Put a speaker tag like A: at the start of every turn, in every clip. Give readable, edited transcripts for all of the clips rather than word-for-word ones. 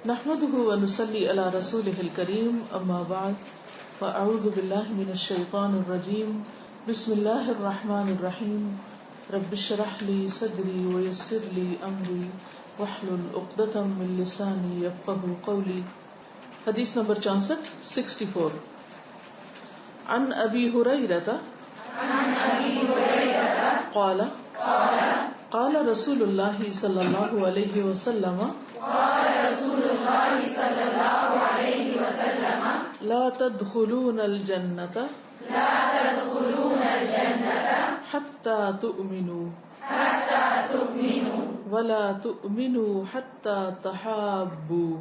A: نحمده ونصلي على رسوله الكريم اما بعد فاعوذ بالله من الشيطان الرجيم بسم الله الرحمن الرحيم رب اشرح لي صدري ويسر لي امري واحلل عقدة من لساني يفقهوا قولي. حدیث نمبر 64 عن ابی ہریرہ قال قال رسول اللہ صلی اللہ علیہ وسلم لا تدخلون الجنة حتى تؤمنوا ولا تؤمنوا حتى تحابوا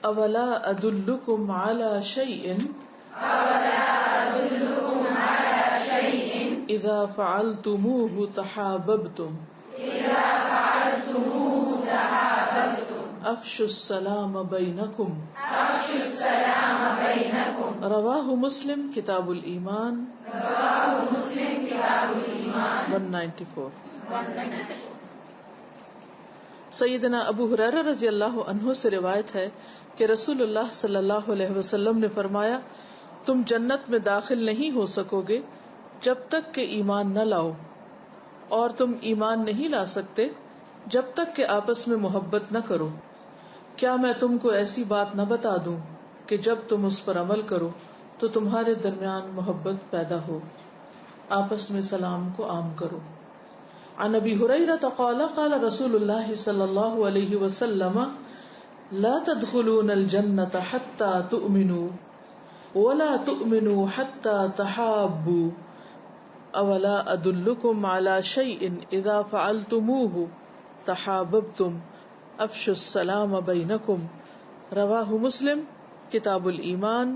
A: اولا ادلکم علی شیء اذا فعلتموه تحاببتم افشوا السلام بینکم رواہ مسلم کتاب الایمان 194. سیدنا ابو ہریرہ رضی اللہ عنہ سے روایت ہے کہ رسول اللہ صلی اللہ علیہ وسلم نے فرمایا، تم جنت میں داخل نہیں ہو سکو گے جب تک کہ ایمان نہ لاؤ، اور تم ایمان نہیں لا سکتے جب تک کہ آپس میں محبت نہ کرو. کیا میں تم کو ایسی بات نہ بتا دوں کہ جب تم اس پر عمل کرو تو تمہارے درمیان محبت پیدا ہو؟ آپس میں سلام کو عام کرو. عن ابی ہریرہ قال قال رسول اللہ صلی اللہ علیہ وسلم لا تدخلون الجنة حتى تؤمنوا ولا تؤمنوا حتى تحابوا اولا ادلکم علی شیء اذا فعلتموه تحاببتم افشوا السلام بینکم رواہ مسلم کتاب الایمان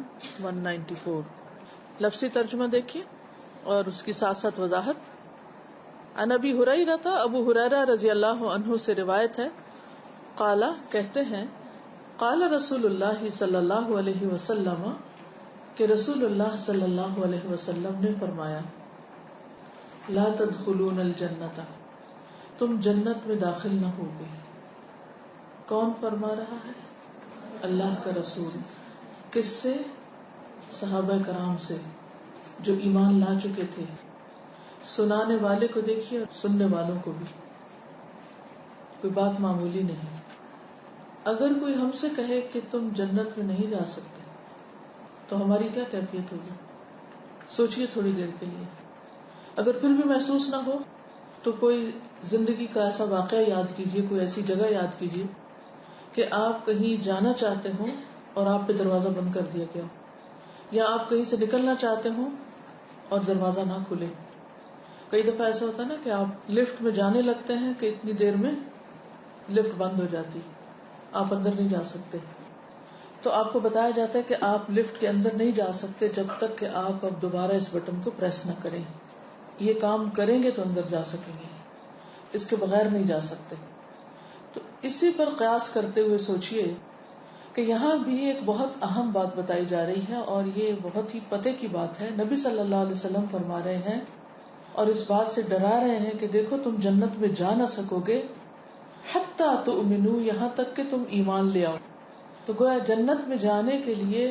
A: 194. لفظی ترجمہ دیکھیے اور اس کی ساتھ ساتھ وضاحت. عن ابی ہریرہ ابو ہریرہ رضی اللہ عنہ سے روایت ہے، قال کہتے ہیں، قال رسول اللہ صلی اللہ علیہ وسلم کہ رسول اللہ صلی اللہ علیہ وسلم نے فرمایا، لا تدخلون الجنۃ تم جنت میں داخل نہ ہوگے. کون فرما رہا ہے؟ اللہ کا رسول. کس سے؟ صحابہ کرام سے جو ایمان لا چکے تھے. سنانے والے کو دیکھیے اور سننے والوں کو بھی. کوئی بات معمولی نہیں. اگر کوئی ہم سے کہے کہ تم جنت میں نہیں جا سکتے تو ہماری کیا کیفیت ہوگی؟ سوچئے تھوڑی دیر کے لیے. اگر پھر بھی محسوس نہ ہو تو کوئی زندگی کا ایسا واقعہ یاد کیجئے، کوئی ایسی جگہ یاد کیجئے کہ آپ کہیں جانا چاہتے ہوں اور آپ پہ دروازہ بند کر دیا گیا، یا آپ کہیں سے نکلنا چاہتے ہوں اور دروازہ نہ کھلے. کئی دفعہ ایسا ہوتا ہے نا کہ آپ لفٹ میں جانے لگتے ہیں کہ اتنی دیر میں لفٹ بند ہو جاتی، آپ اندر نہیں جا سکتے. تو آپ کو بتایا جاتا ہے کہ آپ لفٹ کے اندر نہیں جا سکتے جب تک کہ آپ اب دوبارہ اس بٹن کو پریس نہ کریں. یہ کام کریں گے تو اندر جا سکیں گے، اس کے بغیر نہیں جا سکتے. تو اسی پر قیاس کرتے ہوئے سوچئے کہ یہاں بھی ایک بہت اہم بات بتائی جا رہی ہے، اور یہ بہت ہی پتے کی بات ہے. نبی صلی اللہ علیہ وسلم فرما رہے ہیں اور اس بات سے ڈرا رہے ہیں کہ دیکھو تم جنت میں جا نہ سکو گے حتی تؤمنو، یہاں تک کہ تم ایمان لے آؤ. تو گویا جنت میں جانے کے لیے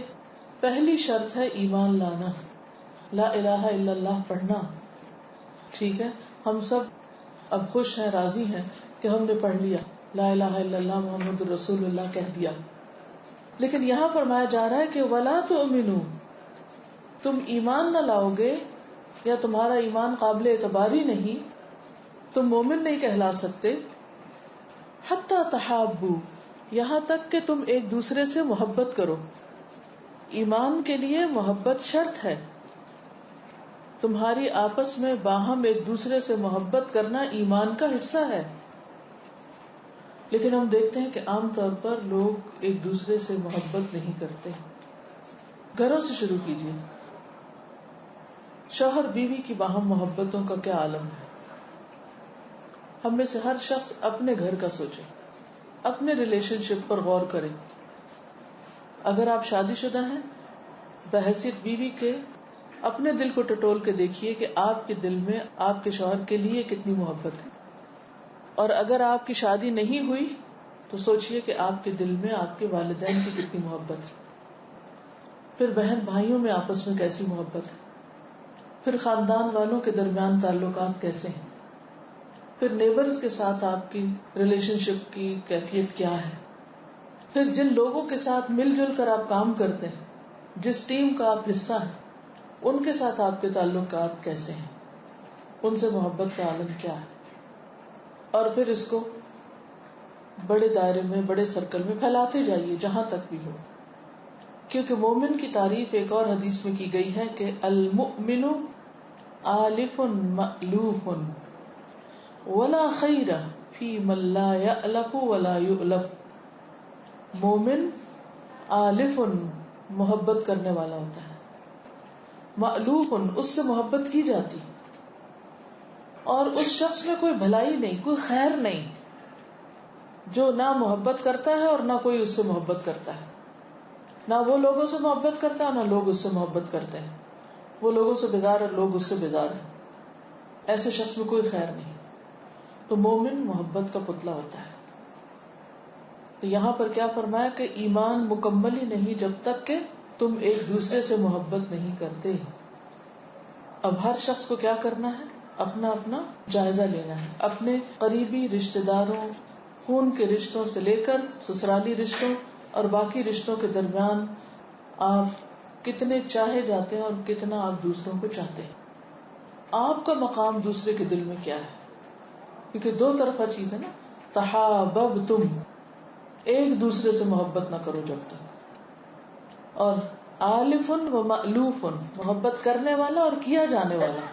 A: پہلی شرط ہے ایمان لانا، لا الہ الا اللہ پڑھنا. ٹھیک ہے، ہم سب اب خوش ہیں، راضی ہیں کہ ہم نے پڑھ لیا، لا الہ الا اللہ محمد رسول اللہ کہہ دیا. لیکن یہاں فرمایا جا رہا ہے کہ ولا تؤمنو، تم ایمان نہ لاؤ گے یا تمہارا ایمان قابل اعتبار ہی نہیں، تم مومن نہیں کہلا سکتے. حتی تحابو، یہاں تک کہ تم ایک دوسرے سے محبت کرو. ایمان کے لیے محبت شرط ہے. تمہاری آپس میں باہم ایک دوسرے سے محبت کرنا ایمان کا حصہ ہے. لیکن ہم دیکھتے ہیں کہ عام طور پر لوگ ایک دوسرے سے محبت نہیں کرتے. گھروں سے شروع کیجیے. شوہر بیوی کی باہم محبتوں کا کیا عالم ہے. ہم میں سے ہر شخص اپنے گھر کا سوچے، اپنے ریلیشن شپ پر غور کرے. اگر آپ شادی شدہ ہیں، بحیثیت بیوی کے اپنے دل کو ٹٹول کے دیکھیے کہ آپ کے دل میں آپ کے شوہر کے لیے کتنی محبت ہے. اور اگر آپ کی شادی نہیں ہوئی تو سوچئے کہ آپ کے دل میں آپ کے والدین کی کتنی محبت ہے. پھر بہن بھائیوں میں آپس میں کیسی محبت ہے. پھر خاندان والوں کے درمیان تعلقات کیسے ہیں. پھر نیبرز کے ساتھ آپ کی ریلیشن شپ کی کیفیت کیا ہے. پھر جن لوگوں کے ساتھ مل جل کر آپ کام کرتے ہیں, جس ٹیم کا آپ حصہ ہیں, ان کے ساتھ آپ کے تعلقات کیسے ہیں, ان سے محبت کا عالم کیا ہے. اور پھر اس کو بڑے دائرے میں, بڑے سرکل میں پھیلاتے جائیے جہاں تک بھی ہو. کیونکہ مومن کی تعریف ایک اور حدیث میں کی گئی ہے کہ المؤمن آلف مألوف ولا خیر فی من لا یألف ولا یؤلف. مومن آلف محبت کرنے والا ہوتا ہے, مألوف اس سے محبت کی جاتی, اور اس شخص میں کوئی بھلائی نہیں, کوئی خیر نہیں جو نہ محبت کرتا ہے اور نہ کوئی اس سے محبت کرتا ہے. نہ وہ لوگوں سے محبت کرتا ہے نہ لوگ اس سے محبت کرتے ہیں. وہ لوگوں سے بیزار اور لوگ اس سے بیزار ہیں. ایسے شخص میں کوئی خیر نہیں. تو مومن محبت کا پتلا ہوتا ہے. تو یہاں پر کیا فرمایا کہ ایمان مکمل ہی نہیں جب تک کہ تم ایک دوسرے سے محبت نہیں کرتے. اب ہر شخص کو کیا کرنا ہے, اپنا اپنا جائزہ لینا ہے. اپنے قریبی رشتہ داروں, خون کے رشتوں سے لے کر سسرالی رشتوں اور باقی رشتوں کے درمیان آپ کتنے چاہے جاتے ہیں اور کتنا آپ دوسروں کو چاہتے ہیں. آپ کا مقام دوسرے کے دل میں کیا ہے, کیونکہ دو طرفہ چیز ہے نا. تحاببتم, ایک دوسرے سے محبت نہ کرو جب تک. اور آلف و مألوف, محبت کرنے والا اور کیا جانے والا.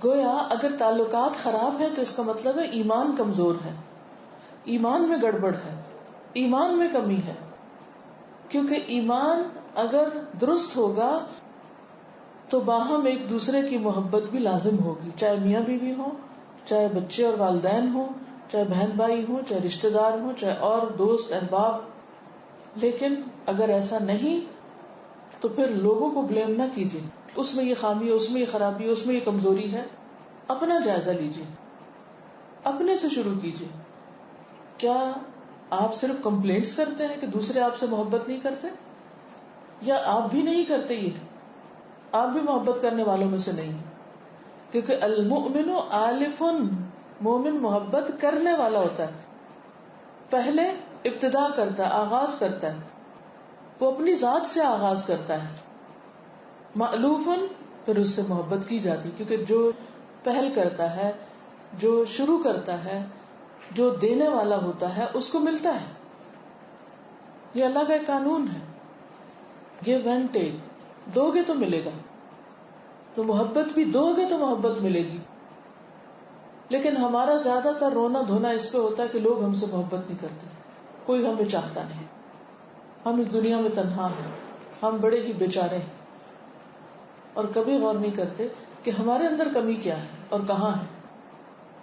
A: گویا اگر تعلقات خراب ہیں تو اس کا مطلب ہے ایمان کمزور ہے, ایمان میں گڑبڑ ہے, ایمان میں کمی ہے. کیونکہ ایمان اگر درست ہوگا تو باہم ایک دوسرے کی محبت بھی لازم ہوگی, چاہے میاں بیوی ہو, چاہے بچے اور والدین ہو, چاہے بہن بھائی ہوں, چاہے رشتہ دار ہوں, چاہے اور دوست احباب. لیکن اگر ایسا نہیں تو پھر لوگوں کو بلیم نہ کیجیے, اس میں یہ خامی ہے, اس میں یہ خرابی ہے, اس میں یہ کمزوری ہے. اپنا جائزہ لیجیے, اپنے سے شروع کیجیے. کیا آپ صرف کمپلینٹس کرتے ہیں کہ دوسرے آپ سے محبت نہیں کرتے, یا آپ بھی نہیں کرتے, یہ آپ بھی محبت کرنے والوں میں سے نہیں؟ کیونکہ المؤمن آلف, مومن محبت کرنے والا ہوتا ہے, پہلے ابتدا کرتا ہے, آغاز کرتا ہے, وہ اپنی ذات سے آغاز کرتا ہے. مألوف, پھر اس سے محبت کی جاتی, کیونکہ جو پہل کرتا ہے, جو شروع کرتا ہے, جو دینے والا ہوتا ہے اس کو ملتا ہے. یہ اللہ کا ایک قانون ہے, گیو اینڈ ٹیک, دو گے تو ملے گا. تو محبت بھی دو گے تو محبت ملے گی. لیکن ہمارا زیادہ تر رونا دھونا اس پہ ہوتا ہے کہ لوگ ہم سے محبت نہیں کرتے, کوئی ہمیں چاہتا نہیں, ہم اس دنیا میں تنہا ہیں, ہم بڑے ہی بیچارے ہیں. اور کبھی غور نہیں کرتے کہ ہمارے اندر کمی کیا ہے اور کہاں ہے.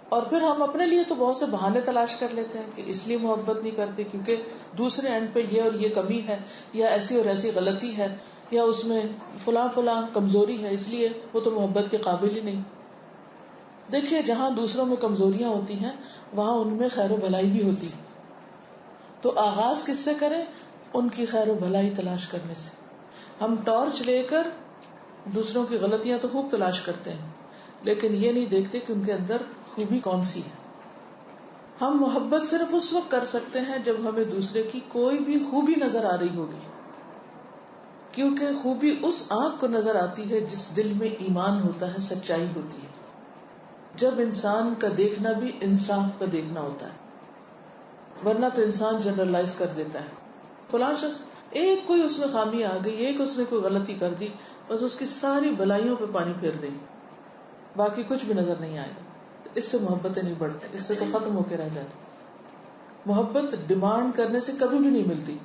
A: اور پھر ہم اپنے لیے تو بہت سے بہانے تلاش کر لیتے ہیں کہ اس لیے محبت نہیں کرتے کیونکہ دوسرے اینڈ پہ یہ اور یہ کمی ہے, یا ایسی اور ایسی غلطی ہے, یا اس میں فلاں فلاں کمزوری ہے, اس لیے وہ تو محبت کے قابل ہی نہیں. دیکھیے جہاں دوسروں میں کمزوریاں ہوتی ہیں وہاں ان میں خیر و بھلائی بھی ہوتی. تو آغاز کس سے کریں؟ ان کی خیر و بھلائی تلاش کرنے سے. ہم ٹارچ لے کر دوسروں کی غلطیاں تو خوب تلاش کرتے ہیں, لیکن یہ نہیں دیکھتے کہ ان کے اندر خوبی کون سی ہے. ہم محبت صرف اس وقت کر سکتے ہیں جب ہمیں دوسرے کی کوئی بھی خوبی نظر آ رہی ہوگی, کیونکہ خوبی اس آنکھ کو نظر آتی ہے جس دل میں ایمان ہوتا ہے, سچائی ہوتی ہے. جب انسان کا دیکھنا بھی انصاف کا دیکھنا ہوتا ہے, ورنہ تو انسان جنرلائز کر دیتا ہے. فلاں شخص, ایک کوئی اس میں خامی آ گئی, ایک اس نے کوئی غلطی کر دی, بس اس کی ساری بلائیوں پہ پانی پھیر دیں, باقی کچھ بھی نظر نہیں آئے گا. اس سے محبتیں نہیں بڑھتی, اس سے تو ختم ہو کے رہ جاتی. محبت ڈیمانڈ کرنے سے کبھی بھی نہیں ملتی.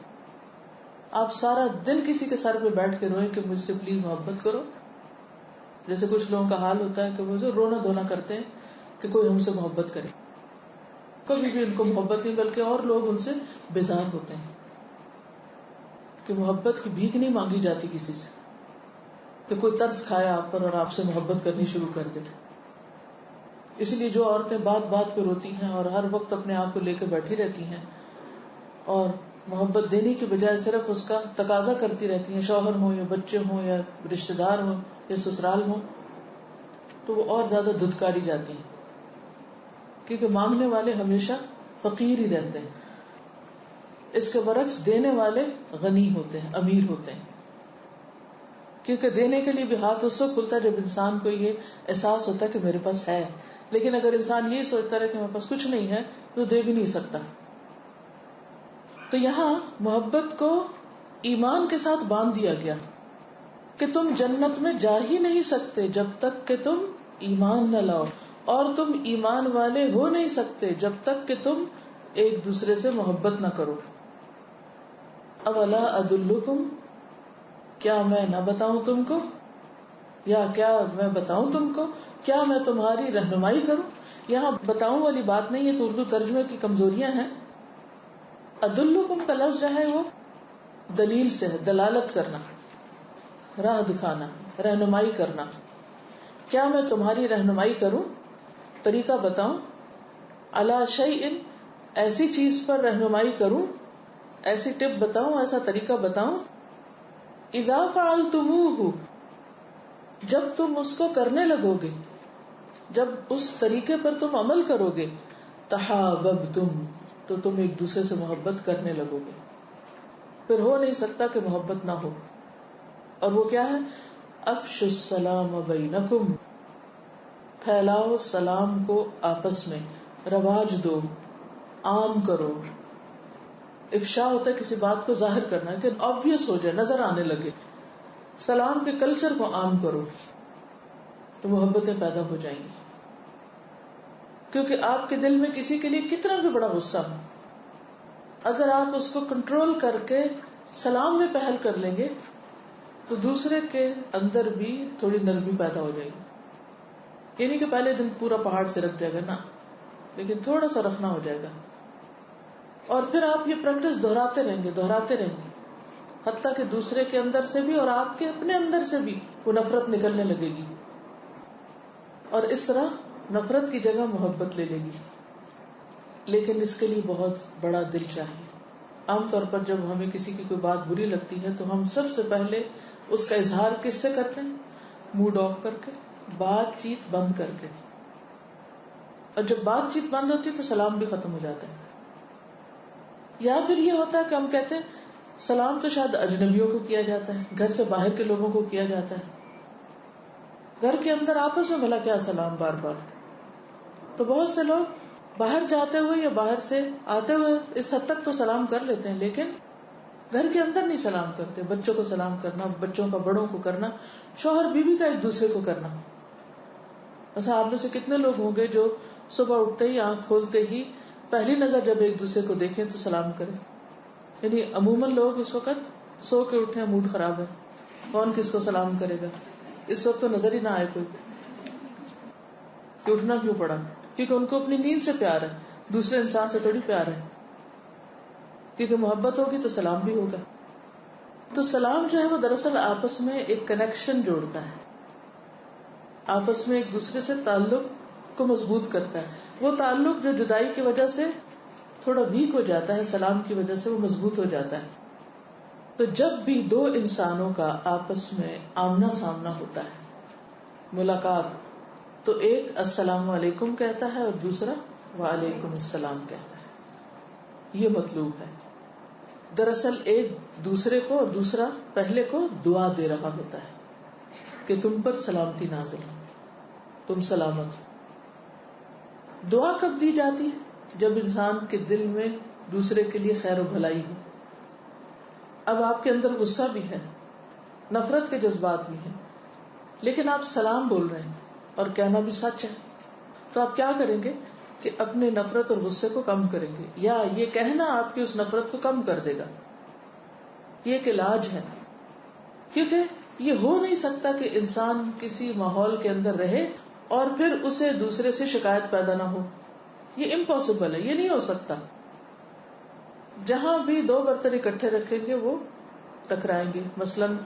A: آپ سارا دن کسی کے سر پہ بیٹھ کے روئیں کہ مجھ سے پلیز محبت کرو, جیسے کچھ لوگوں کا حال ہوتا ہے کہ وہ رونا دھونا کرتے ہیں کہ کوئی ہم سے محبت کرے. کبھی بھی ان کو محبت نہیں, بلکہ اور لوگ ان سے بیزار ہوتے ہیں کہ محبت کی بھیک نہیں مانگی جاتی کسی سے. کہ کوئی طرز کھائے آپ پر اور آپ سے محبت کرنی شروع کر دے. اس لیے جو عورتیں بات بات پہ روتی ہیں اور ہر وقت اپنے آپ کو لے کے بیٹھی رہتی ہیں اور محبت دینے کی بجائے صرف اس کا تقاضا کرتی رہتی ہیں، شوہر ہوں یا بچے ہوں یا رشتے دار ہوں یا سسرال ہوں، تو وہ اور زیادہ دھتکاری جاتی ہیں، کیونکہ مانگنے والے ہمیشہ فقیر ہی رہتے ہیں. اس کے برعکس دینے والے غنی ہوتے ہیں، امیر ہوتے ہیں، کیونکہ دینے کے لیے بھی ہاتھ اس وقت کھلتا ہے جب انسان کو یہ احساس ہوتا ہے کہ میرے پاس ہے. لیکن اگر انسان یہ سوچتا رہے کہ میرے پاس کچھ نہیں ہے تو دے بھی نہیں سکتا. تو یہاں محبت کو ایمان کے ساتھ باندھ دیا گیا کہ تم جنت میں جا ہی نہیں سکتے جب تک کہ تم ایمان نہ لاؤ، اور تم ایمان والے ہو نہیں سکتے جب تک کہ تم ایک دوسرے سے محبت نہ کرو. اولا ادلکم، کیا میں نہ بتاؤں تم کو، یا کیا میں بتاؤں تم کو، کیا میں تمہاری رہنمائی کروں. یہاں بتاؤں والی بات نہیں ہے، تو اردو ترجمے کی کمزوریاں ہیں. ادلکم کا لفظ جو ہے وہ دلیل سے ہے، دلالت کرنا، راہ دکھانا، رہنمائی کرنا. کیا میں تمہاری رہنمائی کروں، طریقہ بتاؤں، علی شیء، ایسی چیز پر رہنمائی کروں، ایسی ٹپ بتاؤں، ایسا طریقہ بتاؤں، اذا فعلتموہ، جب تم اس کو کرنے لگو گے، جب اس طریقے پر تم عمل کرو گے، تحاببتم، تو تم ایک دوسرے سے محبت کرنے لگو گے. پھر ہو نہیں سکتا کہ محبت نہ ہو. اور وہ کیا ہے؟ افشوا السلام بینکم، پھیلاؤ سلام کو آپس میں، رواج دو، عام کرو. افشا ہوتا ہے کسی بات کو ظاہر کرنا کہ obvious ہو جائے، نظر آنے لگے. سلام کے کلچر کو عام کرو تو محبتیں پیدا ہو جائیں گی. کیونکہ آپ کے دل میں کسی کے لیے کتنا بھی بڑا غصہ ہو، اگر آپ اس کو کنٹرول کر کے سلام میں پہل کر لیں گے تو دوسرے کے اندر بھی تھوڑی نرمی پیدا ہو جائے گی. یہ نہیں کہ پہلے دن پورا پہاڑ سے رکھ جائے گا، نا، لیکن تھوڑا سا رکھنا ہو جائے گا. اور پھر آپ یہ پریکٹس دہراتے رہیں گے حتیٰ کہ دوسرے کے اندر سے بھی اور آپ کے اپنے اندر سے بھی وہ نفرت نکلنے لگے گی، اور اس طرح نفرت کی جگہ محبت لے لے گی. لیکن اس کے لیے بہت بڑا دل چاہیے. عام طور پر جب ہمیں کسی کی کوئی بات بری لگتی ہے تو ہم سب سے پہلے اس کا اظہار کس سے کرتے ہیں؟ موڈ آف کر کے، بات چیت بند کر کے. اور جب بات چیت بند ہوتی ہے تو سلام بھی ختم ہو جاتا ہے. یا پھر یہ ہوتا ہے کہ ہم کہتے ہیں سلام تو شاید اجنبیوں کو کیا جاتا ہے، گھر سے باہر کے لوگوں کو کیا جاتا ہے، گھر کے اندر آپس میں بھلا کیا سلام بار بار. تو بہت سے لوگ باہر جاتے ہوئے یا باہر سے آتے ہوئے اس حد تک تو سلام کر لیتے ہیں، لیکن گھر کے اندر نہیں سلام کرتے. بچوں کو سلام کرنا، بچوں کا بڑوں کو کرنا، شوہر بیوی کا ایک دوسرے کو کرنا. ایسا آپ میں سے کتنے لوگ ہوں گے جو صبح اٹھتے ہی، آنکھ کھولتے ہی پہلی نظر جب ایک دوسرے کو دیکھیں تو سلام کریں. یعنی عموماً لوگ اس وقت سو کے اٹھے، موڈ خراب ہے، کون کس کو سلام کرے گا، اس وقت تو نظر ہی نہ آئے کوئی کہ اٹھنا کیوں پڑا. کیونکہ ان کو اپنی نیند سے پیار ہے، دوسرے انسان سے تھوڑی پیار ہے. کیونکہ محبت ہوگی تو سلام بھی ہوگا. تو سلام جو ہے وہ دراصل آپس میں ایک کنیکشن جوڑتا ہے، آپس میں ایک دوسرے سے تعلق کو مضبوط کرتا ہے. وہ تعلق جو جدائی کی وجہ سے تھوڑا ویک ہو جاتا ہے، سلام کی وجہ سے وہ مضبوط ہو جاتا ہے. تو جب بھی دو انسانوں کا آپس میں آمنا سامنا ہوتا ہے، ملاقات، تو ایک السلام علیکم کہتا ہے اور دوسرا وعلیکم السلام کہتا ہے. یہ مطلوب ہے. دراصل ایک دوسرے کو اور دوسرا پہلے کو دعا دے رہا ہوتا ہے کہ تم پر سلامتی نازل ہو، تم سلامت ہو. دعا کب دی جاتی ہے؟ جب انسان کے دل میں دوسرے کے لیے خیر و بھلائی ہو. اب آپ کے اندر غصہ بھی ہے، نفرت کے جذبات بھی ہیں، لیکن آپ سلام بول رہے ہیں اور کہنا بھی سچ ہے، تو آپ کیا کریں گے کہ اپنے نفرت اور غصے کو کم کریں گے، یا یہ کہنا آپ کی اس نفرت کو کم کر دے گا. یہ ایک علاج ہے. کیونکہ یہ ہو نہیں سکتا کہ انسان کسی ماحول کے اندر رہے اور پھر اسے دوسرے سے شکایت پیدا نہ ہو. یہ امپاسبل ہے، یہ نہیں ہو سکتا. جہاں بھی دو برتن اکٹھے رکھیں گے وہ ٹکرائیں گے. مثلاً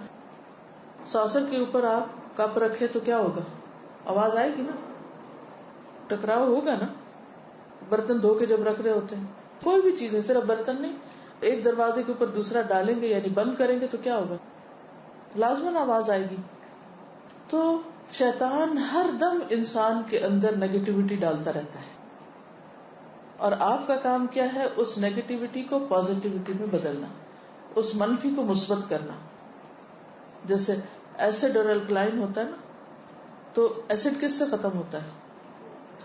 A: ساسر کے اوپر آپ کپ رکھے تو کیا ہوگا؟ آواز آئے گی نا، ٹکراؤ ہوگا نا. برتن دھو کے جب رکھ رہے ہوتے ہیں، کوئی بھی چیز ہے، صرف برتن نہیں، ایک دروازے کے اوپر دوسرا ڈالیں گے یعنی بند کریں گے تو کیا ہوگا؟ لازماً آواز آئے گی. تو شیطان ہر دم انسان کے اندر نیگیٹیوٹی ڈالتا رہتا ہے، اور آپ کا کام کیا ہے؟ اس نیگیٹیوٹی کو پازیٹیوٹی میں بدلنا، اس منفی کو مثبت کرنا. جیسے ایسڈ اور الکلائن ہوتا ہے نا، تو ایسڈ کس سے ختم ہوتا ہے؟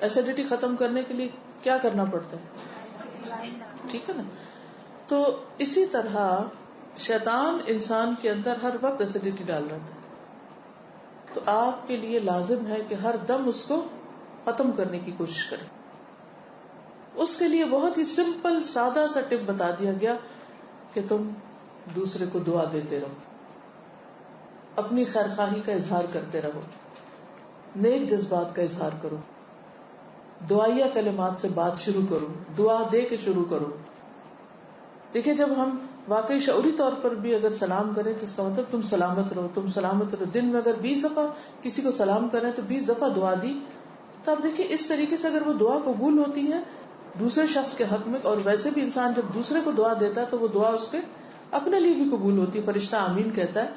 A: ایسیڈیٹی ختم کرنے کے لیے کیا کرنا پڑتا ہے؟ ٹھیک ہے نا. تو اسی طرح شیطان انسان کے اندر ہر وقت ایسیڈیٹی ڈال رہا تھا. تو آپ کے لیے لازم ہے کہ ہر دم اس کو ختم کرنے کی کوشش کریں. اس کے لیے بہت ہی سمپل سادہ سا ٹپ بتا دیا گیا کہ تم دوسرے کو دعا دیتے رہو، اپنی خیرخواہی کا اظہار کرتے رہو، نیک جذبات کا اظہار کرو، دعائیہ کلمات سے بات شروع کرو، دعا دے کے شروع کرو. دیکھیں جب ہم واقعی شعوری طور پر بھی اگر سلام کریں تو اس کا مطلب تم سلامت رہو، تم سلامت رہو. دن میں اگر 20 دفعہ کسی کو سلام کریں تو 20 دفعہ دعا دی. تو آپ دیکھیں اس طریقے سے اگر وہ دعا قبول ہوتی ہے دوسرے شخص کے حق میں، اور ویسے بھی انسان جب دوسرے کو دعا دیتا ہے تو وہ دعا اس کے اپنے لیے بھی قبول ہوتی ہے، فرشتہ آمین کہتا ہے.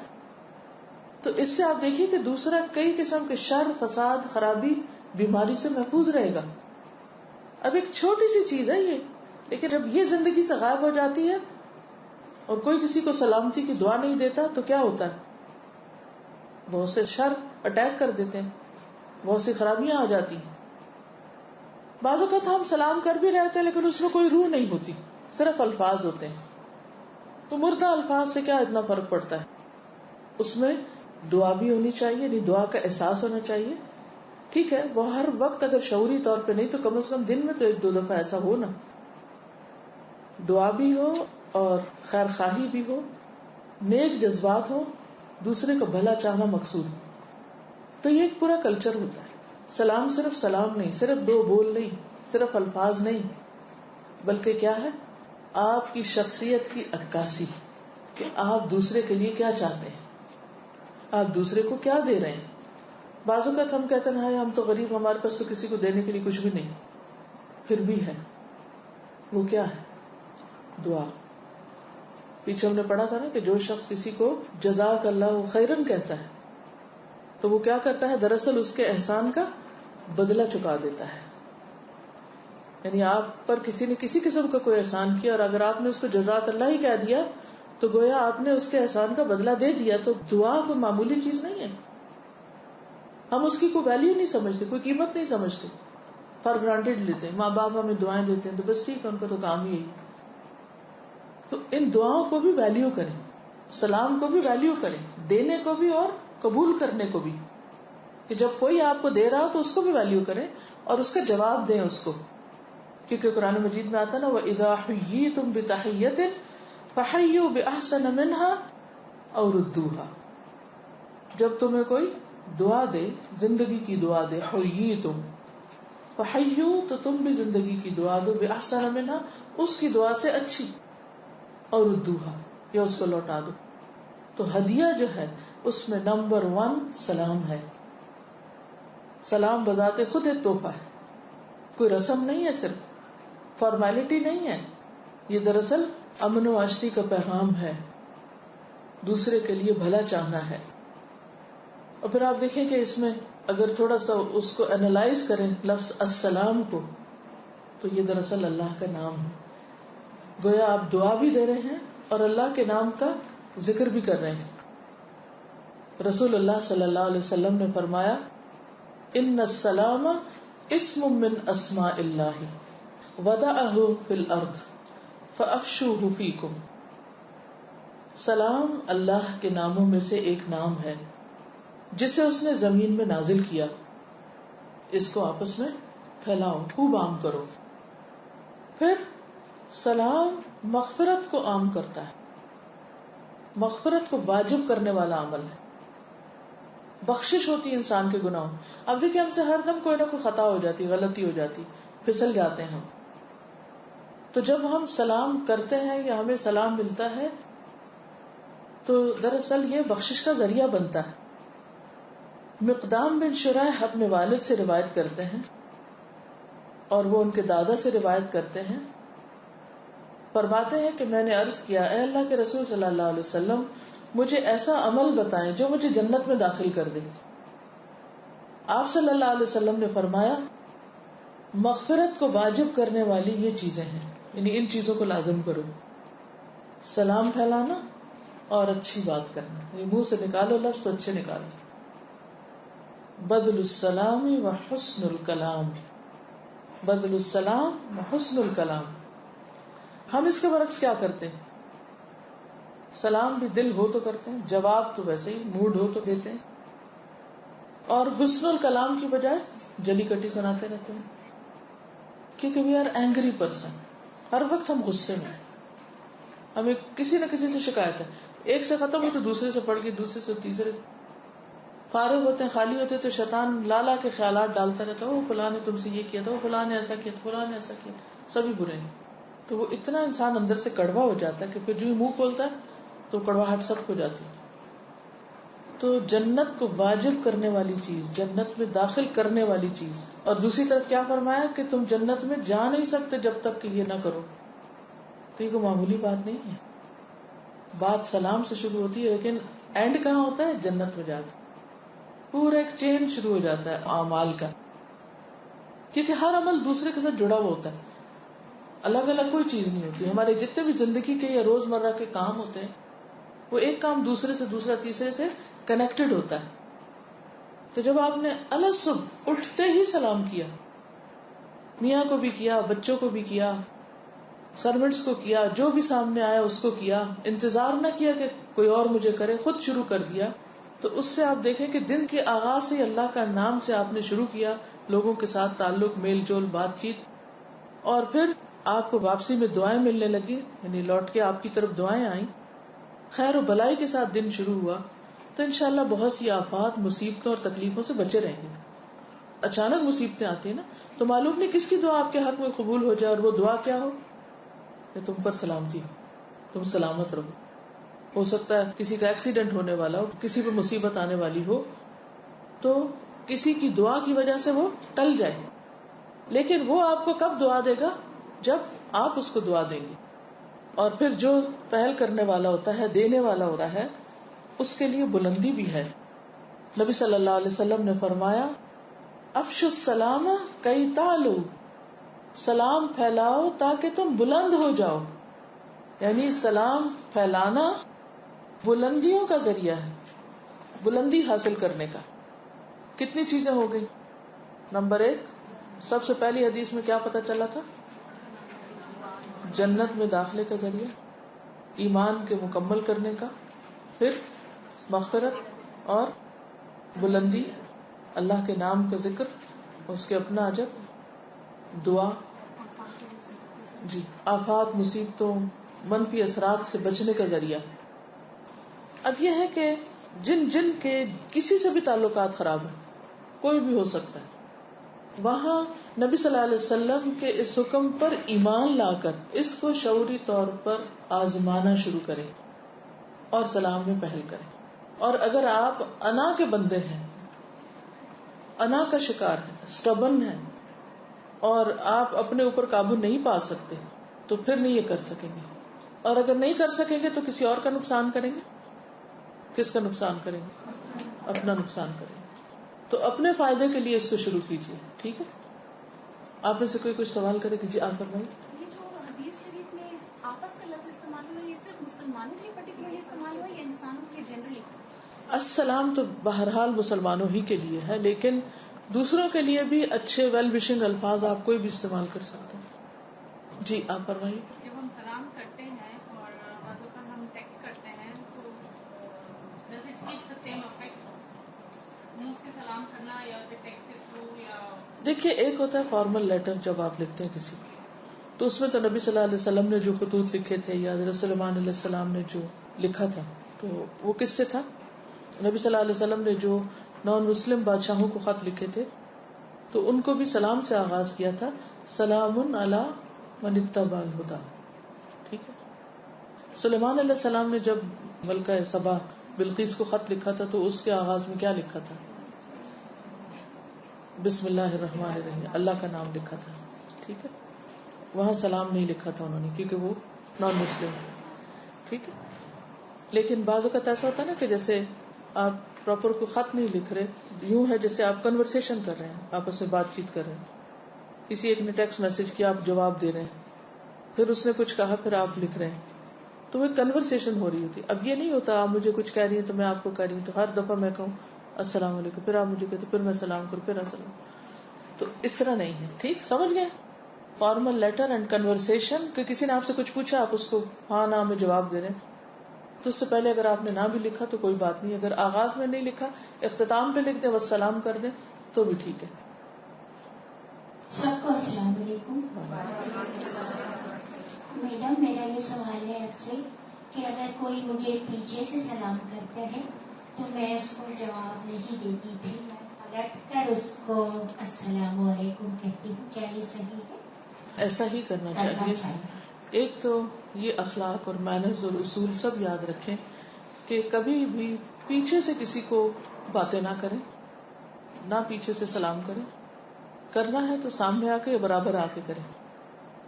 A: تو اس سے آپ دیکھیے کہ دوسرا کئی قسم کے شر، فساد، خرابی، بیماری سے محفوظ رہے گا. اب ایک چھوٹی سی چیز ہے یہ، لیکن جب یہ زندگی سے غائب ہو جاتی ہے اور کوئی کسی کو سلامتی کی دعا نہیں دیتا تو کیا ہوتا ہے؟ بہت سے شر اٹیک کر دیتے ہیں، بہت سی خرابیاں آ جاتی ہیں. بعض اوقات ہم سلام کر بھی رہتے ہیں لیکن اس میں کوئی روح نہیں ہوتی، صرف الفاظ ہوتے ہیں. تو مردہ الفاظ سے کیا اتنا فرق پڑتا ہے؟ اس میں دعا بھی ہونی چاہیے، یعنی دعا کا احساس ہونا چاہیے. ٹھیک ہے وہ ہر وقت اگر شعوری طور پہ نہیں تو کم از کم دن میں تو 1-2 دفعہ ایسا ہو نا، دعا بھی ہو اور خیر خواہی بھی ہو، نیک جذبات ہو، دوسرے کو بھلا چاہنا مقصود ہو. تو یہ ایک پورا کلچر ہوتا ہے. سلام صرف سلام نہیں، صرف 2 بول نہیں، صرف الفاظ نہیں، بلکہ کیا ہے؟ آپ کی شخصیت کی عکاسی کہ آپ دوسرے کے لیے کیا چاہتے ہیں، آپ دوسرے کو کیا دے رہے ہیں. بعض اوقات ہم کہتے ہیں ہم تو غریب، ہمارے پاس تو کسی کو دینے کے لیے کچھ بھی نہیں، پھر بھی ہے. وہ کیا ہے؟ دعا. پیچھے ہم نے پڑھا تھا نا کہ جو شخص کسی کو جزاک اللہ خیرن کہتا ہے تو وہ کیا کرتا ہے؟ دراصل اس کے احسان کا بدلہ چکا دیتا ہے. یعنی آپ پر کسی نے کسی قسم کا کوئی احسان کیا اور اگر آپ نے اس کو جزاک اللہ ہی کہہ دیا تو گویا آپ نے اس کے احسان کا بدلہ دے دیا. تو دعا کوئی معمولی چیز نہیں ہے. ہم اس کی کوئی ویلیو نہیں سمجھتے، کوئی قیمت نہیں سمجھتے، فار گرانٹیڈ لیتے ہیں. ماں باپ ہمیں دعائیں دیتے ہیں تو بس ٹھیک ہے، ان کا تو کام ہی یہی. تو ان دعاؤں کو بھی ویلیو کریں، سلام کو بھی ویلیو کریں، دینے کو بھی اور قبول کرنے کو بھی. کہ جب کوئی آپ کو دے رہا ہو تو اس کو بھی ویلیو کریں اور اس کا جواب دیں اس کو. کیونکہ قرآن مجید میں آتا نا وَإِذَا حُيِّيتُم بِتَحِيَّةٍ فَحَيُّوا بِأَحْسَنَ مِنْهَا أَوْ رُدُّوهَا. جب تمہیں کوئی دعا دے، زندگی کی دعا دے، حُيِّيتُم فَحَيُّوا تو تم بھی زندگی کی دعا دو، بِأَحْسَنَ مِنْهَا اس کی دعا سے اچھی، اور رُدُّوهَا یا اس کو لوٹا دو. تو ہدیہ جو ہے اس میں نمبر 1 سلام ہے. سلام بذات خود ایک تحفہ ہے، کوئی رسم نہیں ہے، صرف فارمیلٹی نہیں ہے. یہ دراصل امن و عاشقی کا پیغام ہے، دوسرے کے لیے بھلا چاہنا ہے. اور پھر آپ دیکھیں کہ اس میں اگر تھوڑا سا اس کو اینالائز کریں لفظ السلام کو تو یہ دراصل اللہ کا نام ہے. گویا آپ دعا بھی دے رہے ہیں اور اللہ کے نام کا ذکر بھی کر رہے ہیں. رسول اللہ صلی اللہ علیہ وسلم نے فرمایا ان السلام اسم من اسماء اللہ وضعہ فی الارض فافشوہ فیکم. سلام اللہ کے ناموں میں سے ایک نام ہے جسے اس نے زمین میں نازل کیا، اس کو آپس میں پھیلاؤ، خوب عام کرو. پھر سلام مغفرت کو عام کرتا ہے، مغفرت کو واجب کرنے والا عمل ہے. بخشش ہوتی ہے انسان کے گناہوں. اب دیکھیں ہم سے ہر دم کوئی نہ کوئی خطا ہو جاتی، غلطی ہو جاتی، پھسل جاتے ہیں ہم. تو جب ہم سلام کرتے ہیں یا ہمیں سلام ملتا ہے تو دراصل یہ بخشش کا ذریعہ بنتا ہے. مقدام بن شریح اپنے والد سے روایت کرتے ہیں اور وہ ان کے دادا سے روایت کرتے ہیں. فرماتے ہیں کہ میں نے عرض کیا اے اللہ کے رسول صلی اللہ علیہ وسلم مجھے ایسا عمل بتائیں جو مجھے جنت میں داخل کر دے. آپ صلی اللہ علیہ وسلم نے فرمایا مغفرت کو واجب کرنے والی یہ چیزیں ہیں، یعنی ان چیزوں کو لازم کرو. سلام پھیلانا اور اچھی بات کرنا، یعنی منہ سے نکالو لفظ تو اچھے نکالو. بدل السلام و حسن الکلام، بدل السلام و حسن الکلام. ہم اس کے برعکس کیا کرتے ہیں؟ سلام بھی دل ہو تو کرتے ہیں، جواب تو ویسے ہی موڈ ہو تو دیتے ہیں، اور حسن الکلام کی بجائے جلی کٹی سناتے رہتے ہیں. کیونکہ وی آر اینگری پرسن، ہر وقت ہم غصے میں، ہمیں کسی نہ کسی سے شکایت ہے. ایک سے ختم ہو تو دوسرے سے پڑ گئی، دوسرے سے تیسرے. فارغ ہوتے ہیں، خالی ہوتے تو شیطان لالا کے خیالات ڈالتا رہتا ہے، وہ فلاں نے تم سے یہ کیا تھا، وہ فلاں نے ایسا کیا، فلاں نے ایسا کیا، سبھی برے ہیں. تو وہ اتنا انسان اندر سے کڑوا ہو جاتا ہے کہ پھر جو منہ کھولتا ہے تو کڑواہٹ سب ہو جاتی ہے. تو جنت کو واجب کرنے والی چیز، جنت میں داخل کرنے والی چیز. اور دوسری طرف کیا فرمایا کہ تم جنت میں جا نہیں سکتے جب تک کہ یہ نہ کرو. تو یہ کوئی معمولی بات نہیں ہے. بات سلام سے شروع ہوتی ہے لیکن اینڈ کہاں ہوتا ہے؟ جنت میں جا کے پورا ایک چین شروع ہو جاتا ہے اعمال کا. کیونکہ ہر عمل دوسرے کے ساتھ جڑا ہوا ہوتا ہے، الگ الگ کوئی چیز نہیں ہوتی. ہمارے جتنے بھی زندگی کے یا روزمرہ کے کام ہوتے ہیں وہ ایک کام دوسرے سے، دوسرا تیسرے سے کنیکٹڈ ہوتا ہے. تو جب آپ نے الصبح اٹھتے ہی سلام کیا، میاں کو بھی کیا، بچوں کو بھی کیا، سرونٹس کو کیا، جو بھی سامنے آیا اس کو کیا، انتظار نہ کیا کہ کوئی اور مجھے کرے، خود شروع کر دیا، تو اس سے آپ دیکھیں کہ دن کے آغاز سے اللہ کا نام سے آپ نے شروع کیا، لوگوں کے ساتھ تعلق، میل جول، بات چیت، اور پھر آپ کو واپسی میں دعائیں ملنے لگی، یعنی لوٹ کے آپ کی طرف دعائیں آئیں، خیر و بلائی کے ساتھ دن شروع ہوا. تو انشاءاللہ بہت سی آفات، مصیبتوں اور تکلیفوں سے بچے رہیں گے. اچانک مصیبتیں آتی ہیں نا، تو معلوم نہیں کس کی دعا آپ کے حق میں قبول ہو جائے، اور وہ دعا کیا ہو کہ تم پر سلامتی ہو، تم سلامت رہو. ہو سکتا ہے کسی کا ایکسیڈنٹ ہونے والا ہو، کسی پہ مصیبت آنے والی ہو، تو کسی کی دعا کی وجہ سے وہ ٹل جائے، لیکن وہ آپ کو کب دعا دے گا؟ جب آپ اس کو دعا دیں گے. اور پھر جو پہل کرنے والا ہوتا ہے، دینے والا ہوتا ہے، اس کے لیے بلندی بھی ہے. نبی صلی اللہ علیہ وسلم نے فرمایا افشوا السلام کئی تعلو، سلام پھیلاؤ تاکہ تم بلند ہو جاؤ. یعنی سلام پھیلانا بلندیوں کا ذریعہ ہے، بلندی حاصل کرنے کا. کتنی چیزیں ہو گئی؟ نمبر 1، سب سے پہلی حدیث میں کیا پتا چلا تھا؟ جنت میں داخلے کا ذریعہ، ایمان کے مکمل کرنے کا، پھر مغفرت اور بلندی، اللہ کے نام کا ذکر، اس کے اپنا اجر، دعا، جی، آفات، مصیبتوں، منفی اثرات سے بچنے کا ذریعہ. اب یہ ہے کہ جن جن کے کسی سے بھی تعلقات خراب ہیں، کوئی بھی ہو سکتا ہے، وہاں نبی صلی اللہ علیہ وسلم کے اس حکم پر ایمان لا کر اس کو شعوری طور پر آزمانا شروع کریں اور سلام میں پہل کریں. اور اگر آپ انا کے بندے ہیں، انا کا شکار ہیں، اسٹبن ہیں، اور آپ اپنے اوپر قابو نہیں پا سکتے، تو پھر نہیں یہ کر سکیں گے. اور اگر نہیں کر سکیں گے تو کسی اور کا نقصان کریں گے. کس کا نقصان کریں گے؟ اپنا نقصان کریں گے. تو اپنے فائدے کے لیے اس کو شروع کیجیے. ٹھیک ہے، آپ میں سے کوئی کچھ سوال کرے گی؟ جی آپ فرمائیے.
B: یہ جو حدیث شریف میں آپس کا لفظ استعمال ہوا، یہ صرف مسلمانوں کے پرٹیکولرلی استعمال ہوا یا انسانوں کے جنرلی؟
A: السلام تو بہرحال مسلمانوں ہی کے لیے ہے، لیکن دوسروں کے لیے بھی اچھے ویل وشنگ الفاظ آپ کوئی بھی استعمال کر سکتے ہیں. جی آپ فرمائیے.
B: جب ہم سلام کرتے ہیں اور بعض اوقات ہم ٹیکسٹ کرتے ہیں تو does it give the same effect؟ منہ سے سلام کرنا یا پھر ٹیکسٹ کے تھرو یا؟
A: دیکھیے، ایک ہوتا ہے فارمل لیٹر جب آپ لکھتے ہیں کسی کو، تو اس میں تو نبی صلی اللہ علیہ وسلم نے جو خطوط لکھے تھے یا حضرت سلیمان علیہ السلام نے جو لکھا تھا، تو وہ کس سے تھا؟ نبی صلی اللہ علیہ وسلم نے جو نان مسلم بادشاہوں کو خط لکھے تھے تو ان کو بھی سلام سے آغاز کیا تھا، سلام علی من اتبع الہدی. ٹھیک ہے. سلیمان علیہ السلام نے جب ملکہ سبا بلقیس کو خط لکھا تھا تو اس کے آغاز میں کیا لکھا تھا؟ بسم اللہ الرحمن الرحیم، اللہ کا نام لکھا تھا. ٹھیک ہے، وہاں سلام نہیں لکھا تھا انہوں نے کیونکہ وہ نان مسلم تھے. ٹھیک ہے، لیکن بعض اوقات ایسا ہوتا ہے نا کہ جیسے آپ پراپر کوئی خط نہیں لکھ رہے، یوں ہے جیسے آپ کنورسیشن کر رہے ہیں، آپس میں بات چیت کر رہے ہیں، کسی ایک نے ٹیکسٹ میسج کیا آپ جواب دے رہے ہیں، پھر اس نے کچھ کہا پھر آپ لکھ رہے ہیں، تو وہ کنورسیشن ہو رہی ہوتی. اب یہ نہیں ہوتا آپ مجھے کچھ کہہ رہی ہیں تو میں آپ کو کہہ رہی ہوں تو ہر دفعہ میں کہوں السلام علیکم، پھر آپ مجھے کہتے پھر میں سلام کروں پھر السلام، تو اس طرح نہیں ہے. ٹھیک سمجھ گئے؟ فارمل لیٹر اینڈ کنورسیشن کہ کسی نے آپ سے کچھ پوچھا آپ اس کو ہاں نہ میں جواب دے رہے ہیں، تو اس سے پہلے اگر آپ نے نہ بھی لکھا تو کوئی بات نہیں، اگر آغاز میں نہیں لکھا اختتام پہ لکھ دیں والسلام کر دیں تو بھی ٹھیک ہے.
C: سب کو السلام علیکم. میڈم میرا یہ سوال ہے آپ سے کہ اگر کوئی مجھے پیچھے سے سلام کرتا ہے تو میں اس کو جواب نہیں دیتی تھی، میں پلٹ کر اس کو السلام علیکم کہتی ہوں، کیا یہ صحیح ہے؟
A: ایسا ہی کرنا چاہیے. ایک تو یہ اخلاق اور مینرز اور اصول سب یاد رکھیں کہ کبھی بھی پیچھے سے کسی کو باتیں نہ کریں، نہ پیچھے سے سلام کریں، کرنا ہے تو سامنے آ کے یا برابر آ کے کریں،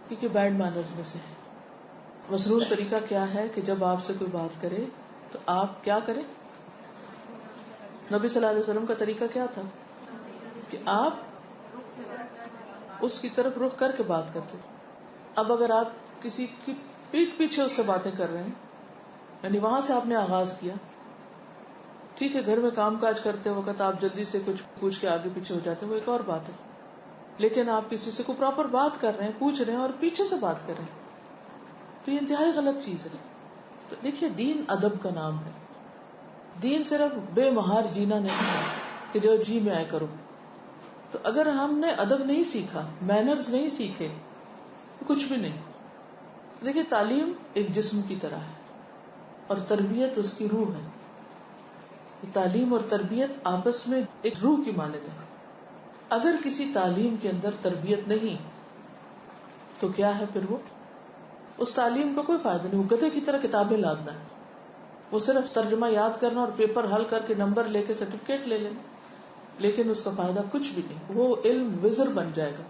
A: کیونکہ بیڈ مینرز میں سے ہے. مسنون طریقہ کیا ہے کہ جب آپ سے کوئی بات کرے تو آپ کیا کریں؟ نبی صلی اللہ علیہ وسلم کا طریقہ کیا تھا کہ آپ اس کی طرف رخ کر کے بات کرتے. اب اگر آپ کسی کی پیٹھ پیچھے اس سے باتیں کر رہے ہیں، یعنی وہاں سے آپ نے آغاز کیا، ٹھیک ہے گھر میں کام کاج کرتے وقت آپ جلدی سے کچھ پوچھ کے آگے پیچھے ہو جاتے ہیں وہ ایک اور بات ہے، لیکن آپ کسی سے کوئی پراپر بات کر رہے ہیں، پوچھ رہے ہیں اور پیچھے سے بات کر رہے ہیں تو یہ انتہائی غلط چیز ہے. تو دیکھیے دین ادب کا نام ہے، دین صرف بے مہار جینا نہیں ہے کہ جو جی میں آئے کرو. تو اگر ہم نے ادب نہیں سیکھا، مینرز نہیں سیکھے تو کچھ بھی نہیں. دیکھیے تعلیم ایک جسم کی طرح ہے اور تربیت اس کی روح ہے. تعلیم اور تربیت آپس میں ایک روح کی مانند ہے. اگر کسی تعلیم کے اندر تربیت نہیں تو کیا ہے پھر وہ اس تعلیم کا کوئی فائدہ نہیں. وہ گدھے کی طرح کتابیں لادنا ہے، وہ صرف ترجمہ یاد کرنا اور پیپر حل کر کے نمبر لے کے سرٹیفکیٹ لے لینا، لیکن اس کا فائدہ کچھ بھی نہیں. وہ علم وزر بن جائے گا،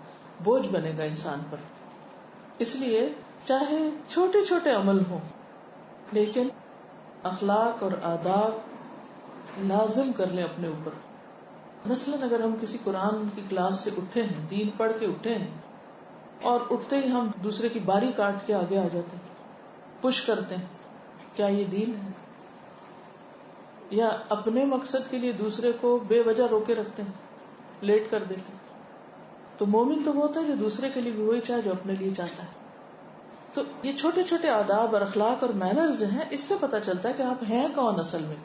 A: بوجھ بنے گا انسان پر. اس لیے چاہے چھوٹے چھوٹے عمل ہوں لیکن اخلاق اور آداب لازم کر لیں اپنے اوپر. مثلاً اگر ہم کسی قرآن کی کلاس سے اٹھے ہیں، دین پڑھ کے اٹھے ہیں اور اٹھتے ہی ہم دوسرے کی باری کاٹ کے آگے آ جاتے ہیں، پش کرتے ہیں، کیا یہ دین ہے؟ یا اپنے مقصد کے لیے دوسرے کو بے وجہ روکے رکھتے ہیں، لیٹ کر دیتے ہیں. تو مومن تو وہ ہوتا ہے جو دوسرے کے لیے بھی وہی چاہے جو اپنے لیے چاہتا ہے. تو یہ چھوٹے چھوٹے آداب اور اخلاق اور مینرز ہیں، اس سے پتہ چلتا ہے کہ آپ ہیں کون، اصل میں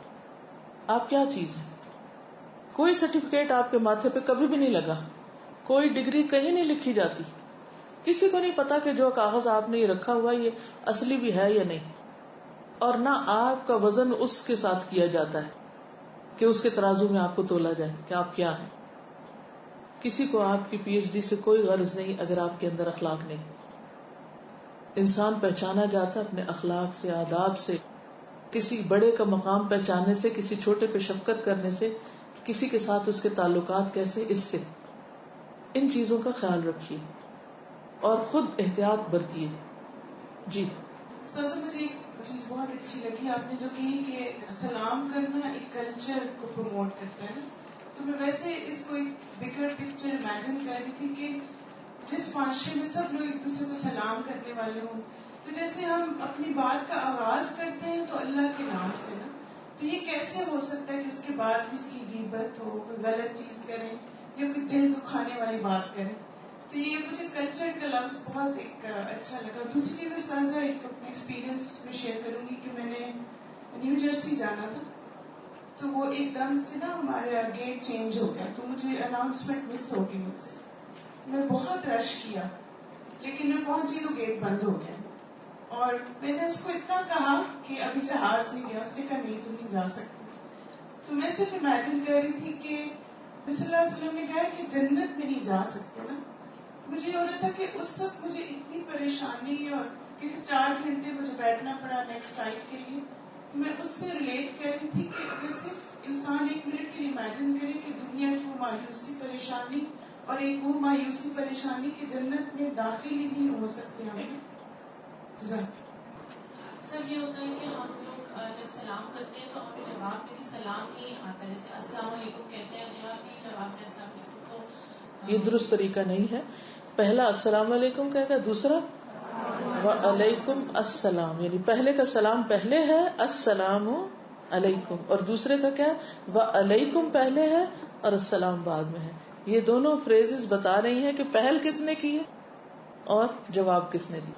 A: آپ کیا چیز ہیں. کوئی سرٹیفکیٹ آپ کے ماتھے پہ کبھی بھی نہیں لگا، کوئی ڈگری کہیں نہیں لکھی جاتی، کسی کو نہیں پتا کہ جو کاغذ آپ نے یہ رکھا ہوا یہ اصلی بھی ہے یا نہیں. اور نہ آپ کا وزن اس کے ساتھ کیا جاتا ہے کہ اس کے ترازو میں آپ کو تولا جائے کہ آپ کیا ہیں. کسی کو آپ کی پی ایچ ڈی سے کوئی غرض نہیں اگر آپ کے اندر اخلاق نہیں. انسان پہچانا جاتا اپنے اخلاق سے، آداب سے. کسی بڑے کا مقام پہچاننے سے، کسی چھوٹے پہ شفقت کرنے سے، کسی کے ساتھ اس کے تعلقات کیسے، اس سے. ان چیزوں کا خیال رکھیے اور خود احتیاط برتیے. جی
D: سر مجھے ایک چیز بہت اچھی لگی آپ نے جو کہی کہ سلام کرنا ایک کلچر کو پروموٹ کرتا ہے. تو میں ویسے اس کو ایک بگر پکچر امیجن کر رہی تھی کہ جس معاشرے میں سب لوگ ایک دوسرے کو سلام کرنے والے ہوں، تو جیسے ہم اپنی بات کا آغاز کرتے ہیں تو اللہ کے نام سے نا، تو یہ کیسے ہو سکتا ہے کہ اس کے بعد کسی کی غیبت ہو، کوئی غلط چیز کریں یا کوئی دل دکھانے والی بات کریں. تو یہ مجھے کلچر کا لفظ بہت ایک اچھا لگا. دوسری چیز استاذہ ایک اپنے ایکسپیرینس میں شیئر کروں گی کہ میں نے نیو جرسی جانا تھا، تو وہ ایک دم سے نا ہمارا گیٹ چینج ہو گیا، تو مجھے اناؤنسمنٹ مس ہو گئی مجھ سے. میں بہت رش کیا لیکن میں پہنچی تو گیٹ بند ہو گیا، اور میں نے اس کو اتنا کہا کہ ابھی جہاز نہیں گیا، اس نے کہا نہیں تم نہیں جا سکتی. تو میں صرف امیجن کر رہی تھی کہ صلی اللہ علیہ وسلم نے کہا کہ جنت میں نہیں جا سکتے نا. مجھے یہ ہو رہا تھا کہ اس وقت مجھے اتنی پریشانی، اور کیونکہ 4 گھنٹے مجھے بیٹھنا پڑا نیکسٹ فلائٹ کے لیے، میں اس سے ریلیٹ کر رہی تھی کہ اگر صرف انسان ایک منٹ کے لیے امیجن کرے کہ دنیا کی وہ مایوسی پریشانی اور ایک وہ مایوسی پریشانی کی جنت میں داخل ہی نہیں ہو سکتے ہم.
B: سر یہ ہوتا ہے کہ ہم لوگ جب سلام کرتے ہیں تو ہمیں جواب میں بھی سلام ہی آتا ہے، جیسے السلام علیکم کہتے ہیں اگلا بھی جواب میں السلام علیکم. تو
A: یہ درست طریقہ نہیں ہے. پہلا السلام علیکم کہے گا، دوسرا وعلیکم السلام، یعنی پہلے کا سلام پہلے ہے السلام علیکم، اور دوسرے کا کیا وعلیکم پہلے ہے اور السلام بعد میں ہے. یہ دونوں فریزز بتا رہی ہیں کہ پہل کس نے کی ہے اور جواب کس نے دی.